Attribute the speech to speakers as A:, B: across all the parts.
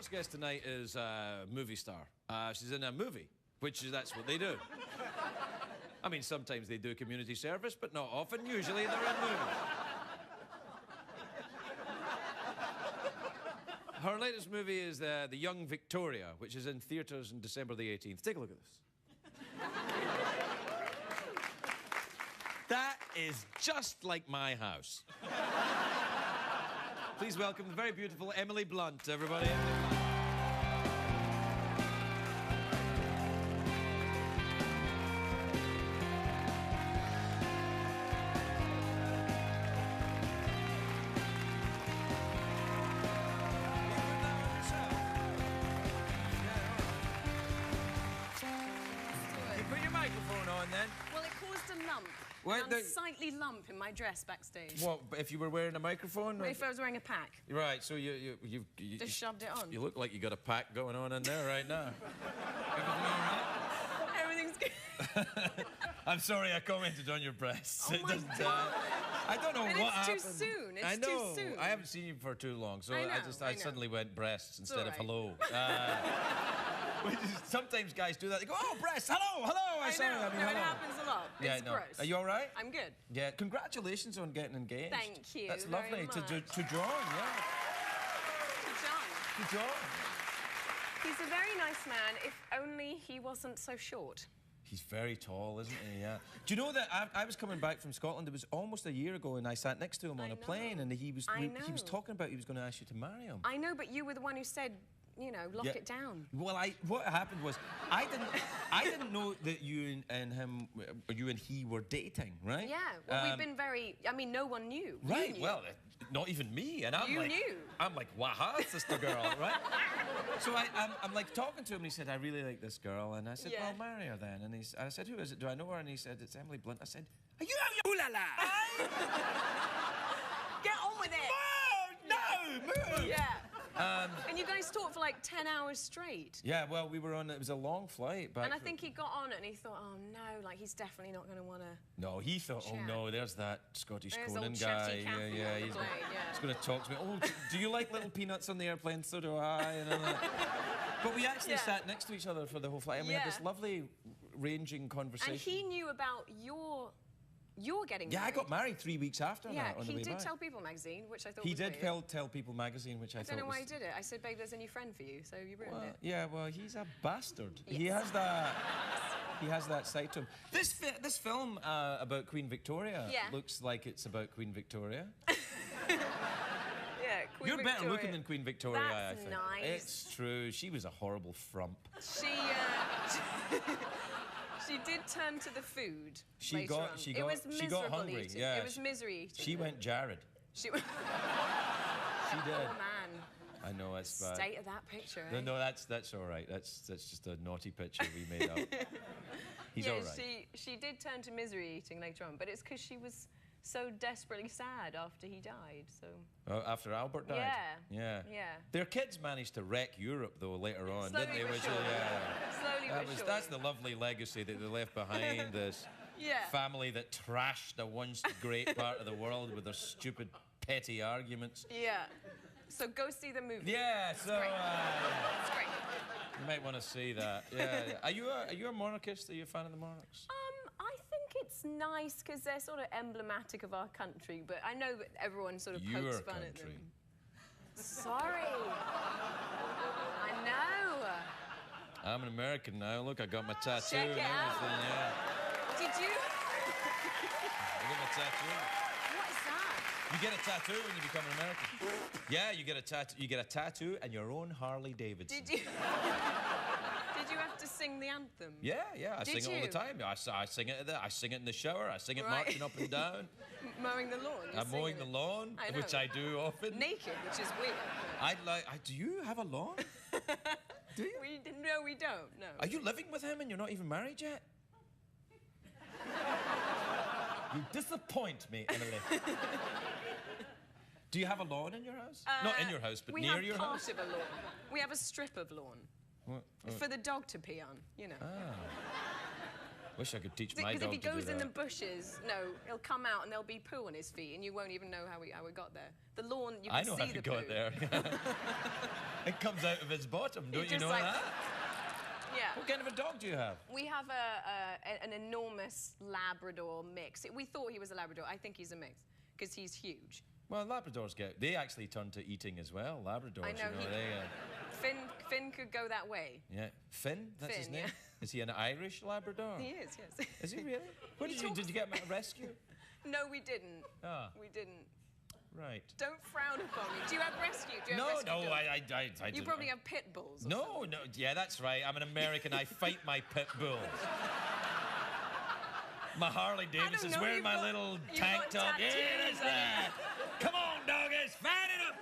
A: first guest tonight is a movie star. She's in a movie, that's what they do. I mean, sometimes they do community service, but not often. Usually they're in movies. Her latest movie is The Young Victoria, which is in theatres on December the 18th. Take a look at this. That is just like my house. Please welcome the very beautiful Emily Blunt, everybody. You put your microphone on then.
B: Well, it caused a lump.
A: What,
B: an unsightly lump in my dress backstage.
A: What, if you were wearing a microphone? Or...
B: If I was wearing a pack.
A: Right, so you
B: just shoved it on.
A: You look like you got a pack going on in there right now. Everything all right?
B: Everything's good.
A: I'm sorry I commented on your breasts.
B: Oh my God.
A: I don't know
B: and
A: what happened.
B: It's too soon. It's
A: I know.
B: too soon.
A: I haven't seen you for too long, so I suddenly went breasts instead of hello. Sometimes guys do that. They go, oh, breasts, hello, hello.
B: I know. It happens a lot.
A: Yeah,
B: it's gross.
A: Are you all right?
B: I'm good.
A: Yeah, congratulations on getting engaged.
B: Thank you.
A: That's lovely to John, yeah.
B: To John.
A: To John.
B: He's a very nice man, if only he wasn't so short.
A: He's very tall, isn't he? Yeah. Do you know that I was coming back from Scotland? It was almost a year ago, and I sat next to him on a plane, and he was talking about he was going to ask you to marry him.
B: I know, but you were the one who said, you know, lock it down.
A: Well, what happened was I didn't know that you and he were dating, right?
B: Yeah. Well, we've been very. I mean, no one knew.
A: Right.
B: You knew.
A: Well, not even me. And
B: you knew.
A: I'm like, waha, sister girl, right? So I'm like talking to him, and he said, I really like this girl, and I said, well, marry her then. And I said, who is it? Do I know her? And he said, it's Emily Blunt. I said, are you ooh la la?
B: Get on with it.
A: No, move.
B: Yeah. And you guys talked for like 10 hours straight.
A: Yeah, well, we were on, it was a long flight back.
B: And I think he got on it and he thought, oh no, like he's definitely not going to want to.
A: No, he thought, oh no, there's that Scottish
B: Conan
A: guy.
B: Yeah, he's
A: going to talk to me. Oh, do you like little peanuts on the airplane? So do I. And but we actually sat next to each other for the whole flight, and we had this lovely, ranging conversation.
B: And he knew about you're getting married.
A: Yeah, I got married 3 weeks after that on the way back.
B: He did Tell People magazine, which I thought
A: he
B: was
A: did
B: weird.
A: Tell People magazine, which I thought was...
B: I don't know why he did it. I said, babe, there's a new friend for you, so you ruined it.
A: Yeah, well, he's a bastard.
B: Yes.
A: He has that side to him. This film about Queen Victoria looks like it's about Queen Victoria.
B: Yeah, Queen
A: You're
B: Victoria.
A: better looking than Queen Victoria, I think.
B: That's nice.
A: It's true. She was a horrible frump.
B: She did turn to the food.
A: She got hungry.
B: Eating.
A: Yeah,
B: it was misery eating.
A: She went Jared.
B: She
A: did.
B: Oh man.
A: I know that's bad.
B: State of that picture.
A: No, that's all right. That's just a naughty picture we made up. He's all right.
B: She did turn to misery eating later on, but it's because she was so desperately sad after he died. So.
A: After Albert died. Yeah. Their kids managed to wreck Europe though later on, didn't they?
B: Slowly but surely.
A: That's the lovely legacy that they left behind. This family that trashed a once great part of the world with their stupid, petty arguments.
B: Yeah. So go see the movie.
A: Yeah. So.
B: It's great.
A: You might want to see that. Yeah. Are you a monarchist? Are you a fan of the monarchs?
B: I think it's nice because they're sort of emblematic of our country, but I know that everyone sort of pokes fun at them. Sorry. I know.
A: I'm an American now. Look, I got my tattoo
B: Check
A: and
B: it out.
A: everything. Yeah.
B: Did you?
A: I got my tattoo.
B: What is that?
A: You get a tattoo when you become an American. Yeah, you get a tattoo. You get a tattoo and your own Harley Davidson.
B: Did you? Did you have to sing the anthem?
A: Yeah. I sing it all the time. I sing it. I sing it in the shower. I sing it marching up and down.
B: Mowing the lawn.
A: I'm mowing the lawn, which I do often.
B: Naked, which is weird.
A: Do you have a lawn? Do you?
B: No, we don't. No.
A: Are you living with him and you're not even married yet? You disappoint me, Emily. Do you have a lawn in your house? Not in your house, but near your house?
B: We have part of a lawn. We have a strip of lawn.
A: What?
B: For the dog to pee on, you know.
A: Wish I could teach my dog to do that.
B: Because if he goes in the bushes, he'll come out and there'll be poo on his feet and you won't even know how we got there. The lawn, you can see the poo.
A: I know how we got there. It comes out of his bottom, don't you know
B: like,
A: that?
B: Yeah.
A: What kind of a dog do you have?
B: We have an enormous Labrador mix. We thought he was a Labrador. I think he's a mix because he's huge.
A: Well, Labradors they actually turn to eating as well. Labradors,
B: I know,
A: you know,
B: Finn could go that way.
A: Yeah, Finn. That's his name. Yeah. Is he an Irish Labrador?
B: He is. Yes.
A: Is he really? What did you get him at a rescue?
B: No, we didn't.
A: Ah.
B: We didn't.
A: Right.
B: Don't frown upon me. Do you have rescue? Do you have rescue
A: no,
B: dogs?
A: I
B: You probably have pit bulls. Or
A: no,
B: something.
A: no. Yeah, that's right. I'm an American. I fight my pit bulls. My Harley Davidson is wearing my little tank top. Yeah, that's that. Come on, doggies, fan it up.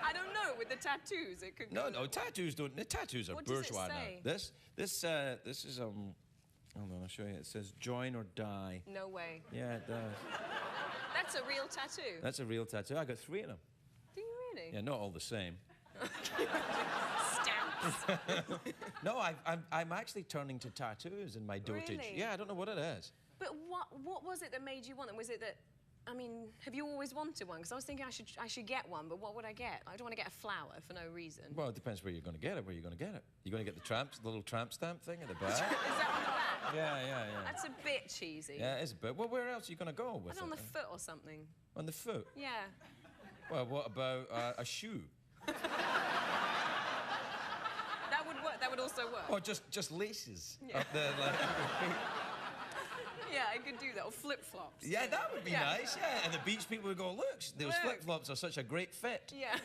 B: I don't know. With the tattoos, it could.
A: No, tattoos don't. The tattoos are
B: what
A: bourgeois
B: does it
A: now.
B: say?
A: This is Hold on, I'll show you. It says join or die.
B: No way.
A: Yeah, it does.
B: That's a real tattoo.
A: That's a real tattoo. I got 3 of them.
B: Do you really?
A: Yeah, not all the same.
B: Stamps.
A: No, I'm actually turning to tattoos in my dotage.
B: Really?
A: Yeah, I don't know what it is.
B: But what was it that made you want them? Was it that? I mean, have you always wanted one? Because I was thinking I should get one, but what would I get? I don't want to get a flower for no reason.
A: Well, it depends where you're going to get it. Where you're going to get it? You're going to get the little tramp stamp thing at the back.
B: Is that on the back?
A: Yeah.
B: That's a bit cheesy.
A: Yeah, it is a bit. Well, where else are you going to go with
B: Put it on the foot or something.
A: On the foot?
B: Yeah.
A: Well, what about a shoe?
B: That would work. That would also work.
A: Or just laces
B: Yeah.
A: up there, like.
B: Yeah, I could do that. Or flip-flops.
A: Yeah, that would be nice, yeah. And the beach people would go, look, those flip-flops are such a great fit.
B: Yeah.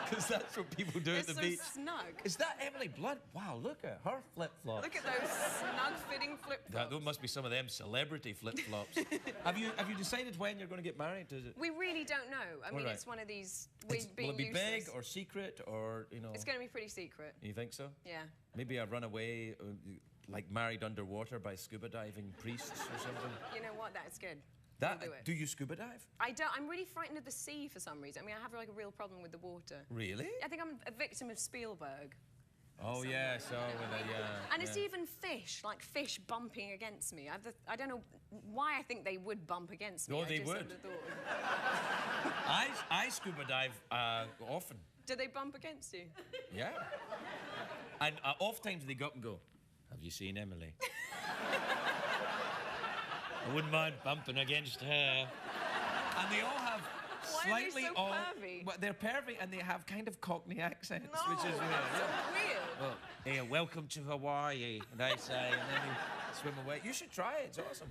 A: Because that's what people do at the beach.
B: It's so snug.
A: Is that Emily Blunt? Wow, look at her flip-flops.
B: Look at those snug-fitting flip-flops.
A: Those must be some of them celebrity flip-flops. Have you decided when you're going to get married? Does it?
B: We really don't know. I mean, it's one of these...
A: Will it be
B: useless.
A: big or secret or, you know?
B: It's going to be pretty secret.
A: You think so?
B: Yeah.
A: Maybe a runaway, like married underwater by scuba diving priests or something?
B: You know what? That's good.
A: That,
B: I'll do it.
A: Do you scuba dive?
B: I don't. I'm really frightened of the sea for some reason. I mean, I have like a real problem with the water.
A: Really?
B: I think I'm a victim of Spielberg.
A: Oh, yeah, so with
B: And it's even fish, like fish bumping against me. I don't know why I think they would bump against me.
A: No, they would. I scuba dive often.
B: Do they bump against you?
A: Yeah. And oft times they go up and go, have you seen Emily? I wouldn't mind bumping against her. And they all have slightly
B: Why are they so pervy?
A: Well, they're pervy and they have kind of Cockney accents,
B: No,
A: which is weird.
B: that's weird.
A: Well, hey, welcome to Hawaii, they say, and then they swim away. You should try it, it's awesome.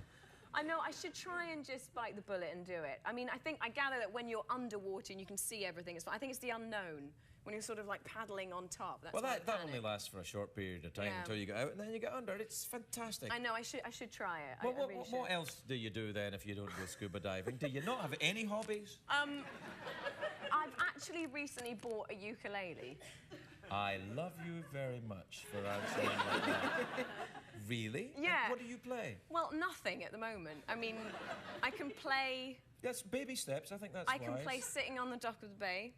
B: I know, I should try and just bite the bullet and do it. I mean, I gather that when you're underwater and you can see everything, it's fine. I think it's the unknown, when you're sort of like paddling on top. That's
A: Well, that only lasts for a short period of time until you get out, and then you get under. It's fantastic.
B: I know, I should try it.
A: Well,
B: I really should.
A: what else do you do then if you don't go scuba diving? Do you not have any hobbies?
B: I've actually recently bought a ukulele.
A: I love you very much for answering like that. Really?
B: Yeah.
A: And what do you play?
B: Well, nothing at the moment. I mean, I can play...
A: That's baby steps, I think that's
B: I can play Sitting on the Dock of the Bay.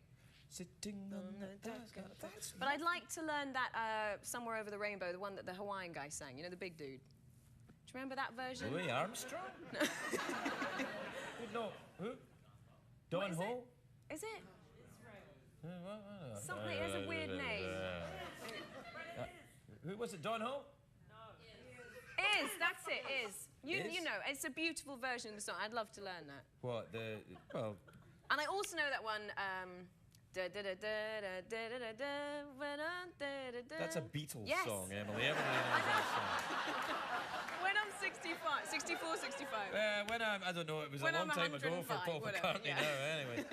A: Sitting on the dock. That's
B: But I'd like to learn that Somewhere Over the Rainbow, the one that the Hawaiian guy sang, you know, the big dude. Do you remember that version?
A: Louis Armstrong? No. Who? Don Ho?
B: Is it? Something, it has a weird name.
A: Who was it, Don Ho?
B: That's it, is. You know, it's a beautiful version of the song. I'd love to learn that.
A: What, well...
B: And I also know that one,
A: That's a Beatles
B: yes.
A: song, Emily. Everybody knows that song.
B: When I'm 65, 64, 65.
A: I don't know, it was
B: When
A: a long
B: I'm
A: time ago for
B: 105,
A: Paul
B: whatever,
A: McCartney
B: yeah.
A: now, anyway.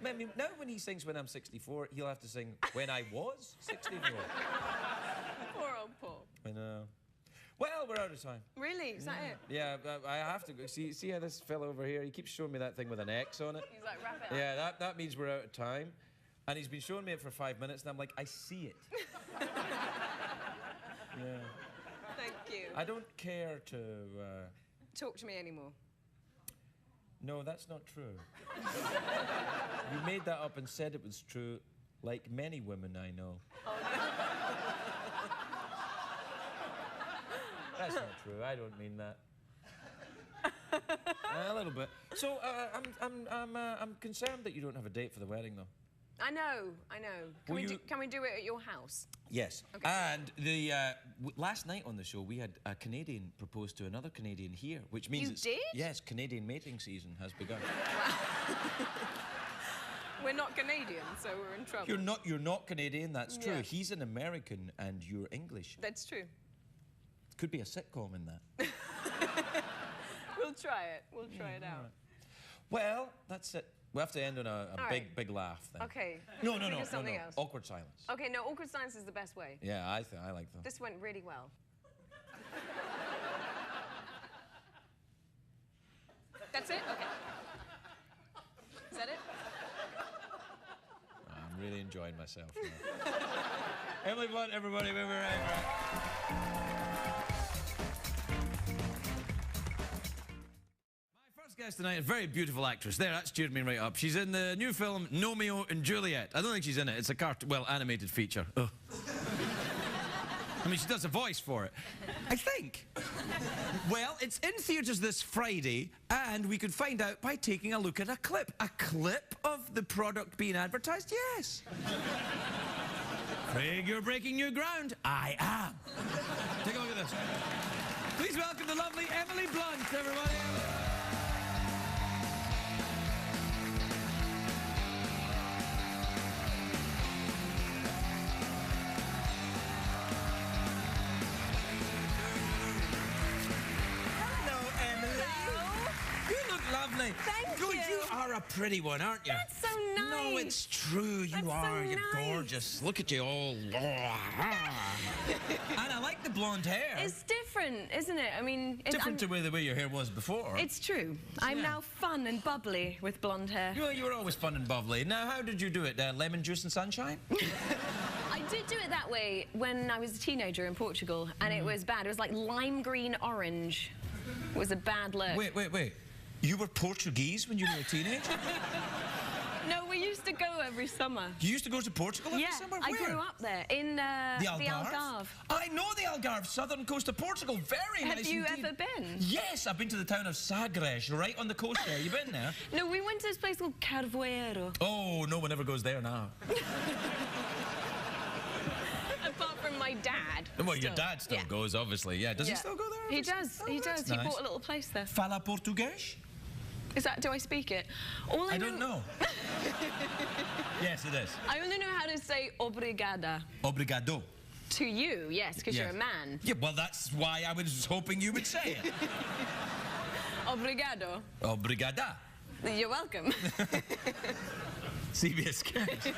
A: I mean, now when he sings When I'm 64, he'll have to sing When I Was 64.
B: Poor old Paul.
A: I know. Well, we're out of time.
B: Really? Is that it?
A: Yeah, I have to go. See how this fellow over here, he keeps showing me that thing with an X on it?
B: He's like, wrap it up.
A: Yeah, that means we're out of time. And he's been showing me it for 5 minutes, and I'm like, I see it. Yeah.
B: Thank you.
A: I don't care to...
B: Talk to me anymore.
A: No, that's not true. You made that up and said it was true, like many women I know.
B: Oh, no.
A: That's not true. I don't mean that. A little bit. So I'm concerned that you don't have a date for the wedding, though.
B: I know. Can we do it at your house?
A: Yes.
B: Okay.
A: And last night on the show, we had a Canadian propose to another Canadian here, which means
B: You did?
A: Yes, Canadian mating season has begun.
B: We're not Canadian, so we're in trouble.
A: You're not Canadian, that's true.
B: Yeah.
A: He's an American and you're English.
B: That's true.
A: Could be a sitcom in that.
B: We'll try it. We'll try it out.
A: Well, that's it. We have to end on a big laugh then.
B: Okay.
A: No.
B: Something else.
A: Awkward silence.
B: Okay, no, awkward silence is the best way.
A: Yeah, I like that.
B: This went really well. That's it? Okay. Is that it?
A: I'm really enjoying myself now. Emily Blunt, everybody, we'll be right back. Guest tonight, a very beautiful actress. There, that cheered me right up. She's in the new film Romeo and Juliet. I don't think she's in it. It's a animated feature. Ugh. I mean, she does a voice for it. I think. Well, it's in theatres this Friday, and we could find out by taking a look at a clip. A clip of the product being advertised? Yes. Craig, you're breaking new ground. I am. Take a look at this. Please welcome the lovely Emily Blunt, everybody. Lovely.
B: Thank you.
A: You are a pretty one, aren't you?
B: That's so nice.
A: No, it's true. You are. You're gorgeous. Look at you all. And I like the blonde hair.
B: It's different, isn't it? I mean...
A: Different to the way your hair was before.
B: It's true. I'm now fun and bubbly with blonde hair.
A: Well, you were always fun and bubbly. Now, how did you do it? Lemon juice and sunshine?
B: I did do it that way when I was a teenager in Portugal, and it was bad. It was like lime green orange. It was a bad look.
A: Wait. You were Portuguese when you were a teenager?
B: No, we used to go every summer.
A: You used to go to Portugal every summer? Where?
B: I grew up there, in the Algarve.
A: I know the Algarve, southern coast of Portugal. Very nice
B: Have you
A: indeed.
B: ever been?
A: Yes, I've been to the town of Sagres, right on the coast there. You been there?
B: No, we went to this place called Carvoeiro.
A: Oh, no one ever goes there now.
B: Apart from my dad.
A: Well, your dad still goes, obviously. Yeah, does he still go there?
B: He does. He does. Nice. He bought a little place there.
A: Fala português?
B: Is that, do I speak it?
A: I don't know. Yes, it is.
B: I only know how to say obrigada.
A: Obrigado.
B: To you, yes, because you're a man.
A: Yeah, well, that's why I was hoping you would say it.
B: Obrigado.
A: Obrigada.
B: You're welcome.
A: CBS Kids.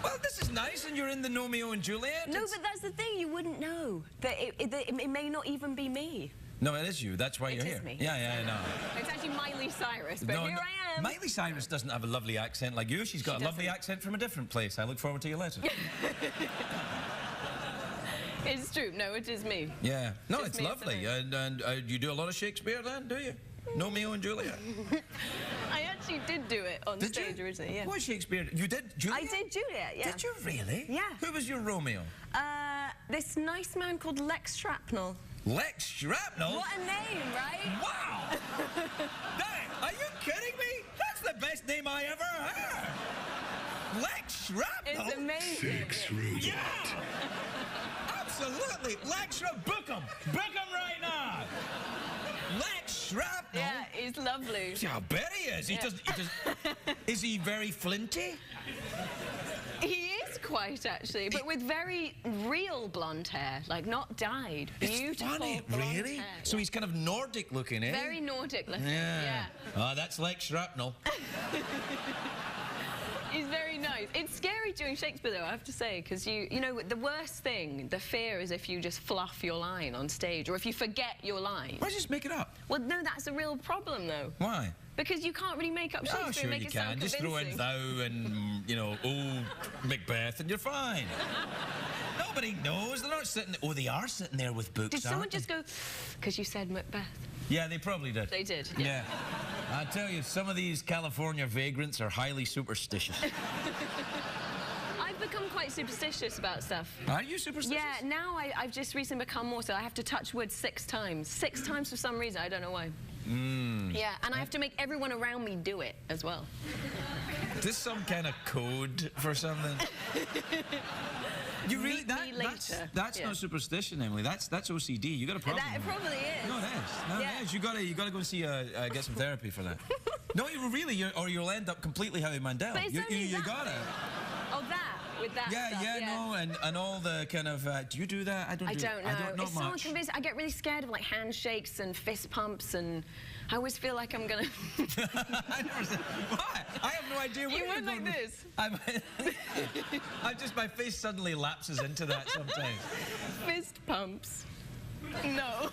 A: Well, this is nice, and you're in the Romeo and Juliet.
B: No, but that's the thing, you wouldn't know. That it may not even be me.
A: No, it is you. That's why you're here.
B: It is me.
A: Yeah, I know.
B: It's actually Miley Cyrus, but here I am.
A: Miley Cyrus doesn't have a lovely accent like you. She's got a lovely accent from a different place. I look forward to your letter.
B: It's true. No, it is me.
A: Yeah. No, it's lovely. And you do a lot of Shakespeare then, do you? Romeo and Juliet.
B: I actually did do it on stage originally, yeah.
A: What Shakespeare? You did Juliet?
B: I did Juliet, yeah.
A: Did you really?
B: Yeah.
A: Who was your Romeo?
B: This nice man called Lex Shrapnel.
A: Lex Shrapnel?
B: What a name, right?
A: Wow! Are you kidding me? That's the best name I ever heard! Lex Shrapnel?
B: It's amazing.
A: Yeah! Absolutely! Lex Shrapnel, book him! Book him right now! Lex Shrapnel?
B: Yeah, he's lovely.
A: Yeah, I bet he is. He does. Is he very flinty?
B: He is quite, actually, but with very real blonde hair, like not dyed. Beautiful
A: funny,
B: blonde
A: really?
B: hair.
A: So he's kind of Nordic looking, eh?
B: Very Nordic looking,
A: yeah. Oh, that's Lex Shrapnel.
B: He's very nice. It's scary doing Shakespeare, though, I have to say, because you know, the worst thing, the fear is if you just fluff your line on stage, or if you forget your line.
A: Why just make it up?
B: Well, no, that's a real problem, though.
A: Why?
B: Because you can't really make up Shakespeare and make it sound convincing.
A: Just throw in thou and, you know, old Macbeth and you're fine. Nobody knows. They're not sitting... Oh, they are sitting there with books,
B: Did someone just go... Because you said Macbeth?
A: Yeah, they probably did.
B: They did,
A: yeah. I tell you, some of these California vagrants are highly superstitious.
B: I've become quite superstitious about stuff.
A: Are you superstitious?
B: Yeah, now I've just recently become more so. I have to touch wood 6 times. 6 times for some reason, I don't know why. Yeah, and I have to make everyone around me do it as well.
A: this some kind of code for something? You really that's not superstition, Emily. That's OCD. You got a problem.
B: That probably is.
A: No, it is. No, it is. You gotta go see get some therapy for that. No, you really, or you'll end up completely Howie Mandel.
B: But it's
A: you gotta.
B: Oh, that with that stuff.
A: No, and all the kind of. Do you do that? I don't know.
B: I don't know. If someone
A: much.
B: convinces, I get really scared of like handshakes and fist pumps, and I always feel like I'm gonna.
A: I never said. What? I have no idea.
B: You went like this.
A: My face suddenly lapses into that sometimes.
B: Fist pumps. No.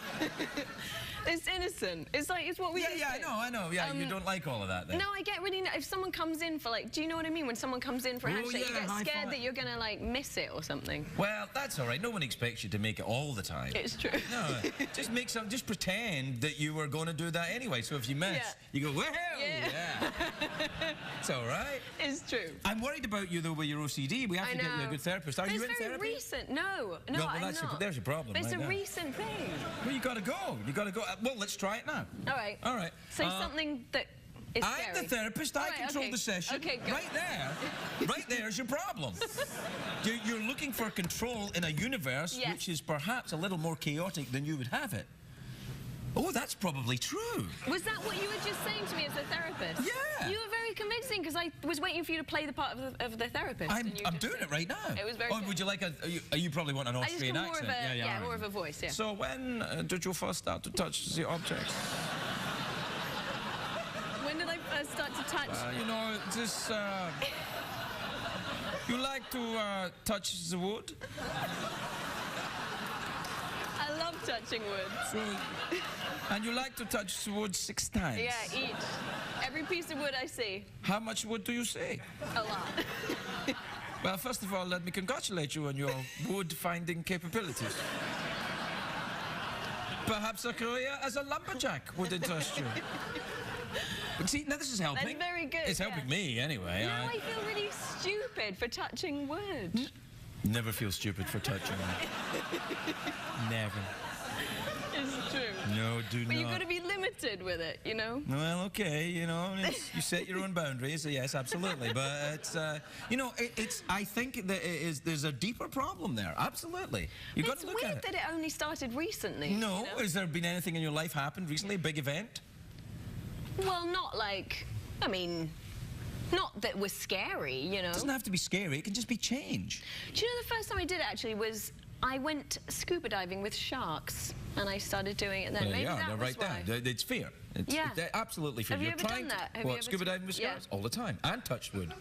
B: It's innocent. It's like, it's what we do.
A: Yeah, I know. Yeah, you don't like all of that then.
B: No, I get really, if someone comes in for like, do you know what I mean? When someone comes in for a handshake, you get scared that you're gonna like miss it or something.
A: Well, that's all right. No one expects you to make it all the time.
B: It's true.
A: No, just pretend that you were going to do that anyway. So if you miss, you go, well, yeah. It's all right.
B: It's true.
A: I'm worried about you though with your OCD. We have to get you a good therapist. Are you in therapy?
B: It's very recent. No, I'm not.
A: There's your problem.
B: But it's a recent thing.
A: Well, you got to go. You got to go. Well, let's try it now.
B: All right. Say something that is scary.
A: I'm the therapist. I control the session.
B: Okay, go.
A: Right there's your problem. You're looking for control in a universe which is perhaps a little more chaotic than you would have it. Oh, that's probably true.
B: Was that what you were just saying to me as a therapist?
A: Yeah.
B: You were very convincing because I was waiting for you to play the part of the therapist.
A: I'm doing it right now.
B: It was very good.
A: Would you like you probably want an Austrian accent?
B: More of a voice, yeah.
A: So when did you first start to touch the objects?
B: When did I first start to touch?
A: You know, this... you like to touch the wood?
B: I love touching wood.
A: So, and you like to touch the wood 6 times?
B: Yeah, each. Every piece of wood I see.
A: How much wood do you see?
B: A lot.
A: Well, first of all, let me congratulate you on your wood-finding capabilities. Perhaps a career as a lumberjack would interest you. But see, now this is helping.
B: That's very good.
A: It's helping me, anyway.
B: Now I feel really stupid for touching wood.
A: Never feel stupid for touching wood. Never.
B: It's true.
A: No, do not.
B: But you've got to be limited with it, you know?
A: Well, okay, you know, you set your own boundaries, so yes, absolutely. But it's, you know, I think that there's a deeper problem there, absolutely. You've got to look at it.
B: It's weird that it only started recently.
A: No,
B: you know?
A: Has there been anything in your life happened recently, a big event?
B: Well, not like, I mean, not that was scary, you know?
A: It doesn't have to be scary, it can just be change.
B: Do you know the first time I did it, actually, was I went scuba diving with sharks, and I started doing it then.
A: Well,
B: maybe that was
A: right
B: why.
A: There. It's fear. It's absolutely fear.
B: Have you ever done that?
A: What, scuba diving with sharks? All the time. And touched wood.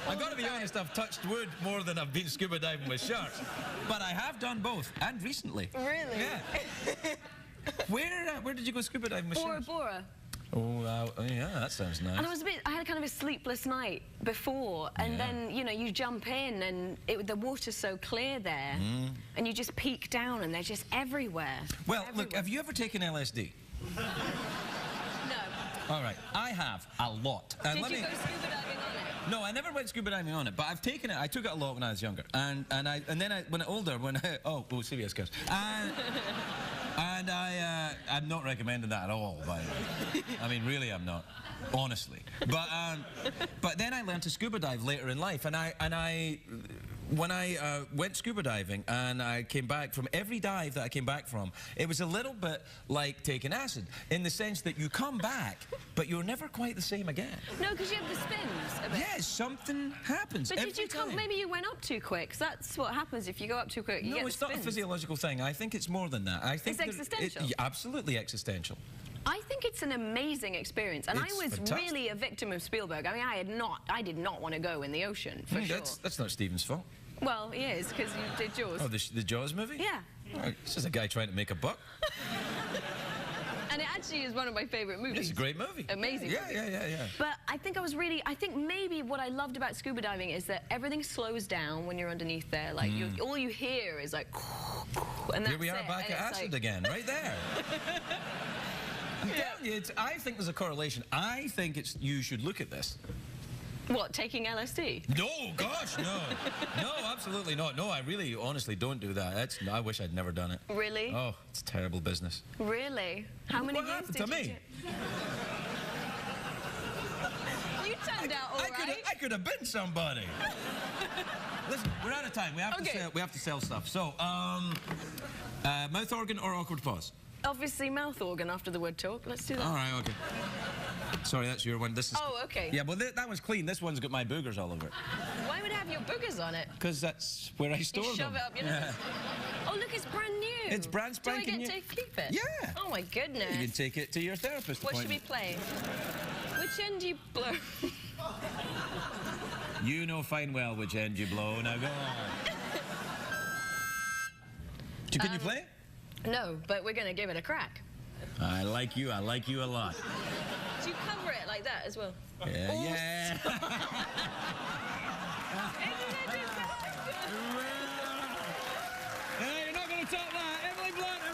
A: I've got to be honest, I've touched wood more than I've been scuba diving with sharks. But I have done both, and recently.
B: Really?
A: Yeah. Where did you go scuba diving with sharks?
B: Bora Bora.
A: Oh, yeah, that sounds nice.
B: And I had kind of a sleepless night before, and then, you know, you jump in and the water's so clear there, and you just peek down and they're just everywhere.
A: Well, look, have you ever taken LSD?
B: No.
A: All right, I have a lot.
B: Did you go scuba diving on it?
A: No, I never went scuba diving on it, but I've taken it. I took it a lot when I was younger, and then when I older, serious guys. And I'm not recommending that at all, by the way. I mean, really, I'm not, honestly. But then I learned to scuba dive later in life, when I went scuba diving and I came back from every dive that I came back from, it was a little bit like taking acid, in the sense that you come back, but you're never quite the same again.
B: No, because you have the spins a bit.
A: Yes, something happens.
B: But did you come? Maybe you went up too quick. 'Cause that's what happens if you go up too quick. You get
A: it's not a physiological thing. I think it's more than that. I think
B: it's existential.
A: Absolutely existential.
B: I think it's an amazing experience, and I was
A: fantastic.
B: Really a victim of Spielberg. I mean, I did not want to go in the ocean, for sure.
A: That's not Stephen's fault.
B: Well, he is, because you did Jaws.
A: Oh, the Jaws movie?
B: Yeah.
A: Oh, it's just a guy trying to make a buck.
B: And it actually is one of my favourite movies.
A: It's a great movie.
B: Amazing movie.
A: Yeah.
B: But I think maybe what I loved about scuba diving is that everything slows down when you're underneath there. Like, all you hear is like, and that's
A: Here we are back at acid again, right there. I'm telling you, I think there's a correlation. I think you should look at this.
B: What, taking LSD?
A: No, gosh, no. No, absolutely not. No, I really, honestly don't do that. I wish I'd never done it.
B: Really?
A: Oh, it's terrible business.
B: Really? How many years did you do?
A: What happened to me? I could have been somebody. Listen, we're out of time. We have to sell stuff. So, mouth organ or awkward pause?
B: Obviously mouth organ after the word talk. Let's do that.
A: All right, okay. Sorry, that's your one. This is.
B: Oh, okay.
A: Yeah, well, that one's clean. This one's got my boogers all over it.
B: Why would it have your boogers on it?
A: Because that's where I store them.
B: You shove it up your nose. Oh, look, it's brand new.
A: It's brand spanking new.
B: Do I get to keep it?
A: Yeah.
B: Oh, my goodness.
A: You can take it to your therapist
B: What should we
A: appointment.
B: play? Which end do you blow?
A: You know fine well which end you blow. Now go on. Can you play?
B: No, but we're going to give it a crack.
A: I like you a lot.
B: Do you cover it like that as well?
A: Yeah, yeah. Hey, you're not going to top that. Emily Blunt.